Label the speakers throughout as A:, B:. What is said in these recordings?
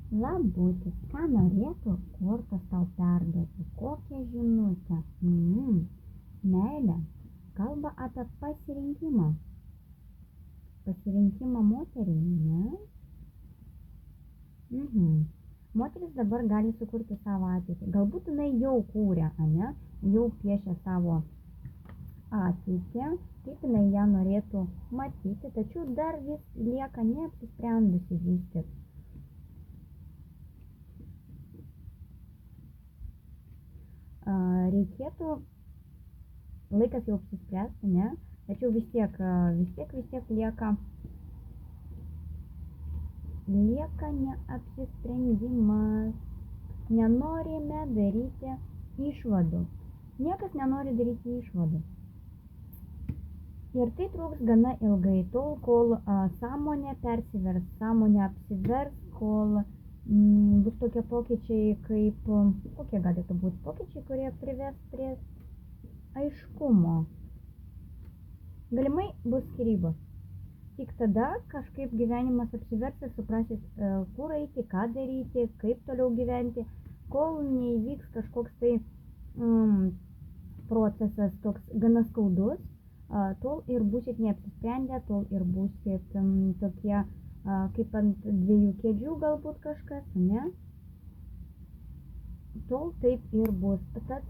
A: Labutis, ką norėtų kortos tau perduoti? Kokią žinutę? Meilė. Kalba apie pasirinkimą. Pasirinkimą moteriai, ne? Moteris dabar gali sukurti savo ateitį. Galbūt jinai jau kūrė, ne? Jau piešia savo ateitį, kaip jinai ją norėtų matyti, tačiau dar vis lieka neapsisprendusi vystyti. Reikėtų laikas jau apsispręsti, ne? Tačiau vis tiek lieka neapsisprendimas. Nenorime daryti išvadų. Niekas nenori daryti išvadų. Ir tai truks gana ilgai, tol, kol sąmonė persivers, sąmonė apsivers, kol bus tokie pokyčiai kaip, kokie galėtų būti pokyčiai, kurie prives prie aiškumo. Galimai bus skyrybos. Tik tada kažkaip gyvenimas apsivers ir suprasit, kur eiti, ką daryti, kaip toliau gyventi, kol neįvyks kažkoks tai procesas toks gana skaudus, tol ir būsit neapsisprendę, tol ir būsit tokie kaip ant dviejų kėdžių galbūt kažkas, ne? Tol taip ir bus. Tad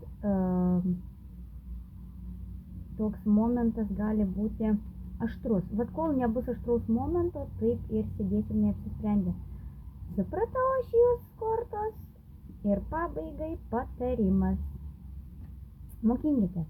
A: toks momentas gali būti aštrus. Vat kol nebus aštraus momento, taip ir sėdėsim neapsisprendę. Supratau aš jūs, kortos. Ir pabaigai patarimas. Mokinkitės.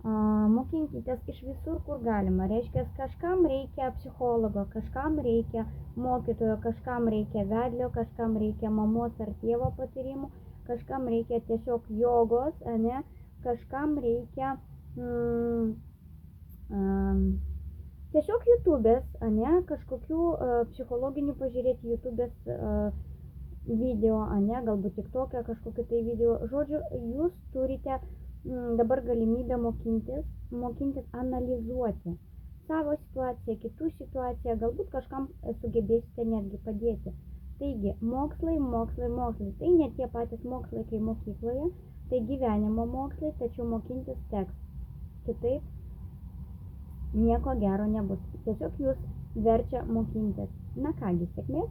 A: Mokinkitės iš visur, kur galima. Reiškia, kažkam reikia psichologo, kažkam reikia mokytojo, kažkam reikia vedlio, kažkam reikia mamos ar tėvo patyrimų, kažkam reikia tiesiog jogos, ne? Kažkam reikia tiesiog YouTube'ės, ne? Kažkokių psichologinių pažiūrėti YouTube'ės video, ne? Galbūt TikTok'e kažkokį tai video. Žodžiu, jūs turite dabar galimybę mokintis analizuoti savo situaciją, kitų situaciją, galbūt kažkam sugebėsite netgi padėti. Taigi, mokslai. Tai ne tie patys mokslai kaip mokykloje, tai gyvenimo mokslai, tačiau mokintis teks. Kitaip nieko gero nebus. Tiesiog jūs verčia mokintis. Na kągi, sėkmės.